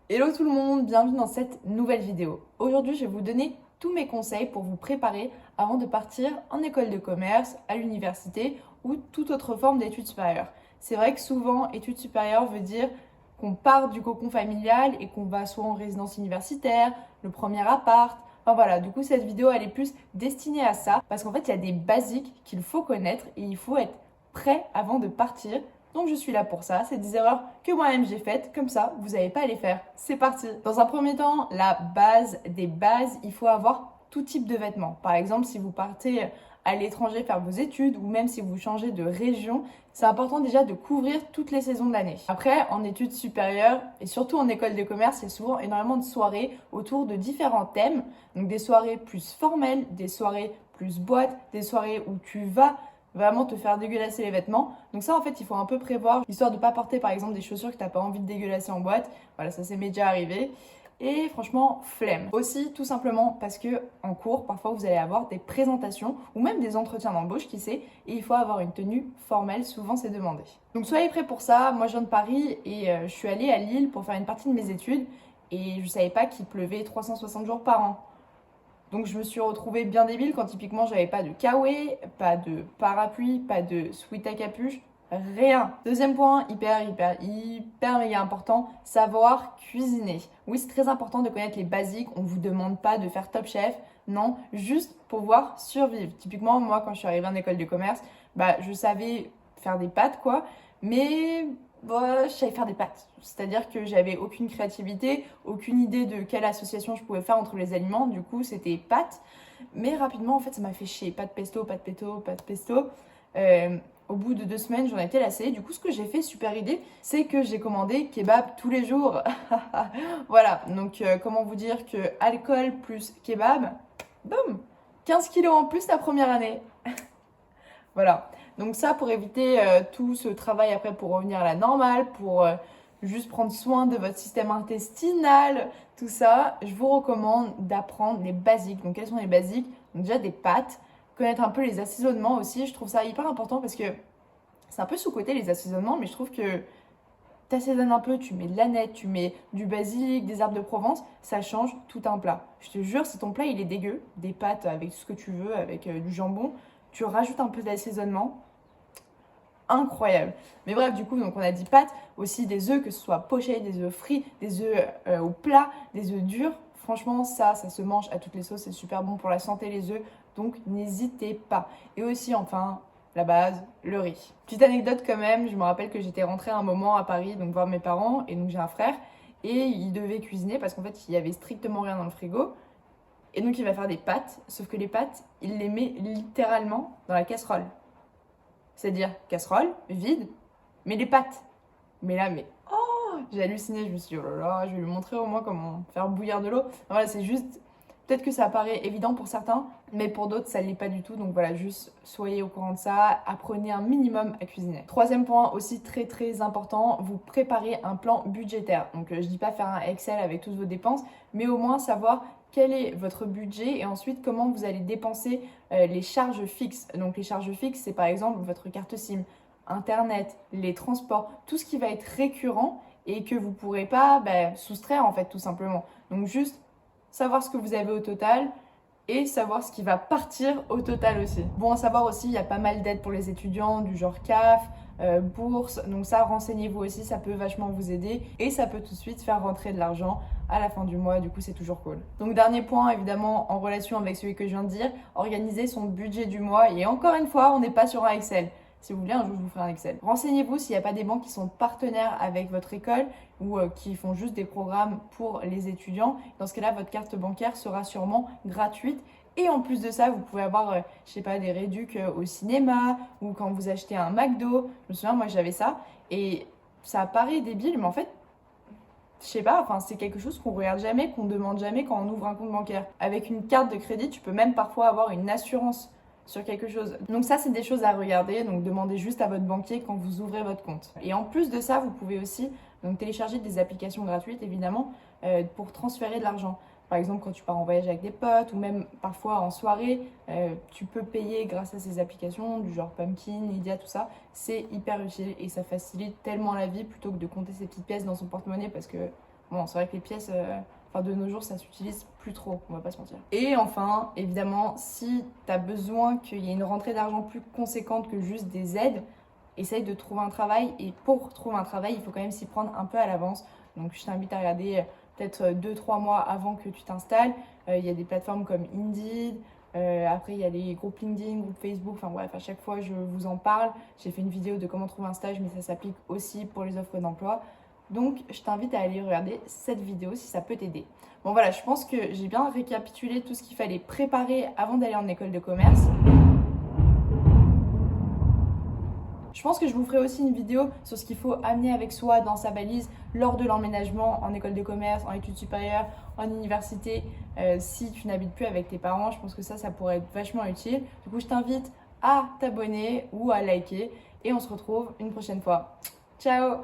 Hello tout le monde, bienvenue dans cette nouvelle vidéo. Aujourd'hui, je vais vous donner tous mes conseils pour vous préparer avant de partir en école de commerce, à l'université ou toute autre forme d'études supérieures. C'est vrai que souvent, études supérieures veut dire qu'on part du cocon familial et qu'on va soit en résidence universitaire, le premier appart. Enfin voilà, du coup cette vidéo elle est plus destinée à ça parce qu'en fait il y a des basiques qu'il faut connaître et il faut être prêt avant de partir. Donc je suis là pour ça, c'est des erreurs que moi-même j'ai faites, comme ça vous n'avez pas à les faire. C'est parti. Dans un premier temps, la base des bases, il faut avoir tout type de vêtements. Par exemple, si vous partez à l'étranger faire vos études ou même si vous changez de région, c'est important déjà de couvrir toutes les saisons de l'année. Après, en études supérieures et surtout en école de commerce, il y a souvent énormément de soirées autour de différents thèmes. Donc des soirées plus formelles, des soirées plus boîtes, des soirées où tu vas vraiment te faire dégueulasser les vêtements. Donc ça, en fait, il faut un peu prévoir, histoire de ne pas porter, par exemple, des chaussures que tu n'as pas envie de dégueulasser en boîte. Voilà, ça m'est déjà arrivé. Et franchement, flemme. Aussi, tout simplement parce que en cours, parfois, vous allez avoir des présentations ou même des entretiens d'embauche, qui sait, et il faut avoir une tenue formelle, souvent c'est demandé. Donc soyez prêts pour ça. Moi, je viens de Paris et je suis allée à Lille pour faire une partie de mes études et je ne savais pas qu'il pleuvait 360 jours par an. Donc je me suis retrouvée bien débile quand typiquement j'avais pas de kawaii, pas de parapluie, pas de sweat à capuche, rien. Deuxième point, hyper méga important, savoir cuisiner. Oui, c'est très important de connaître les basiques, on vous demande pas de faire Top Chef, non, juste pouvoir survivre. Typiquement, moi quand je suis arrivée en école de commerce, je savais faire des pâtes quoi, mais je savais faire des pâtes. C'est-à-dire que j'avais aucune créativité, aucune idée de quelle association je pouvais faire entre les aliments. Du coup, c'était pâtes. Mais rapidement, en fait, ça m'a fait chier. Pâtes pesto, pâtes pesto, pâtes pesto. Au bout de 2 semaines, j'en étais lassée. Du coup, ce que j'ai fait, super idée, c'est que j'ai commandé kebab tous les jours. Voilà. Donc, comment vous dire que alcool plus kebab, boum, 15 kilos en plus la première année. Voilà. Donc ça, pour éviter tout ce travail après pour revenir à la normale, pour juste prendre soin de votre système intestinal, tout ça, je vous recommande d'apprendre les basiques. Donc quels sont les basiques? Donc déjà des pâtes, connaître un peu les assaisonnements aussi. Je trouve ça hyper important parce que c'est un peu sous-coté les assaisonnements, mais je trouve que t'assaisonnes un peu, tu mets de l'aneth, tu mets du basilic, des herbes de Provence, ça change tout un plat. Je te jure, si ton plat il est dégueu, des pâtes avec tout ce que tu veux, avec du jambon, tu rajoutes un peu d'assaisonnement, incroyable. Mais bref, du coup, donc on a dit pâtes, aussi des œufs, que ce soit pochés, des œufs frits, des œufs au plat, des œufs durs. Franchement, ça se mange à toutes les sauces, c'est super bon pour la santé, les œufs, donc n'hésitez pas. Et aussi, enfin, la base, le riz. Petite anecdote quand même, je me rappelle que j'étais rentrée un moment à Paris, donc voir mes parents, et donc j'ai un frère, et il devait cuisiner parce qu'en fait, il y avait strictement rien dans le frigo. Et donc il va faire des pâtes, sauf que les pâtes, il les met littéralement dans la casserole. C'est-à-dire casserole, vide, mais les pâtes. Mais là, j'ai halluciné, je me suis dit, oh là là, je vais lui montrer au moins comment faire bouillir de l'eau. Voilà, c'est juste, peut-être que ça paraît évident pour certains, mais pour d'autres, ça ne l'est pas du tout. Donc voilà, juste soyez au courant de ça, apprenez un minimum à cuisiner. Troisième point aussi très très important, vous préparez un plan budgétaire. Donc je dis pas faire un Excel avec toutes vos dépenses, mais au moins savoir quel est votre budget et ensuite comment vous allez dépenser les charges fixes. Donc les charges fixes, c'est par exemple votre carte SIM, Internet, les transports, tout ce qui va être récurrent et que vous ne pourrez pas soustraire en fait tout simplement. Donc juste savoir ce que vous avez au total et savoir ce qui va partir au total aussi. Bon à savoir aussi, il y a pas mal d'aides pour les étudiants du genre CAF, bourse, donc ça renseignez-vous aussi, ça peut vachement vous aider et ça peut tout de suite faire rentrer de l'argent à la fin du mois, du coup c'est toujours cool. Donc dernier point évidemment en relation avec celui que je viens de dire, organiser son budget du mois et encore une fois on n'est pas sur un Excel. Si vous voulez, un jour, je vous ferai un Excel. Renseignez-vous s'il n'y a pas des banques qui sont partenaires avec votre école ou qui font juste des programmes pour les étudiants. Dans ce cas-là, votre carte bancaire sera sûrement gratuite. Et en plus de ça, vous pouvez avoir, je sais pas, des réducs au cinéma ou quand vous achetez un McDo. Je me souviens, moi, j'avais ça. Et ça paraît débile, mais en fait, je sais pas, enfin, c'est quelque chose qu'on regarde jamais, qu'on demande jamais quand on ouvre un compte bancaire. Avec une carte de crédit, tu peux même parfois avoir une assurance sur quelque chose. Donc ça, c'est des choses à regarder. Donc demandez juste à votre banquier quand vous ouvrez votre compte. Et en plus de ça, vous pouvez aussi donc télécharger des applications gratuites, évidemment, pour transférer de l'argent. Par exemple, quand tu pars en voyage avec des potes ou même parfois en soirée, tu peux payer grâce à ces applications du genre Pumpkin, Lydia, tout ça. C'est hyper utile et ça facilite tellement la vie plutôt que de compter ses petites pièces dans son porte-monnaie parce que Bon, c'est vrai que les pièces, de nos jours, ça s'utilise plus trop, on va pas se mentir. Et enfin, évidemment, si tu as besoin qu'il y ait une rentrée d'argent plus conséquente que juste des aides, essaye de trouver un travail. Et pour trouver un travail, il faut quand même s'y prendre un peu à l'avance. Donc je t'invite à regarder peut-être 2-3 mois avant que tu t'installes. Il y a des plateformes comme Indeed. Après, il y a les groupes LinkedIn, groupes Facebook. Enfin bref, à chaque fois, je vous en parle. J'ai fait une vidéo de comment trouver un stage, mais ça s'applique aussi pour les offres d'emploi. Donc, je t'invite à aller regarder cette vidéo si ça peut t'aider. Bon voilà, je pense que j'ai bien récapitulé tout ce qu'il fallait préparer avant d'aller en école de commerce. Je pense que je vous ferai aussi une vidéo sur ce qu'il faut amener avec soi dans sa valise lors de l'emménagement en école de commerce, en études supérieures, en université, si tu n'habites plus avec tes parents. Je pense que ça pourrait être vachement utile. Du coup, je t'invite à t'abonner ou à liker et on se retrouve une prochaine fois. Ciao!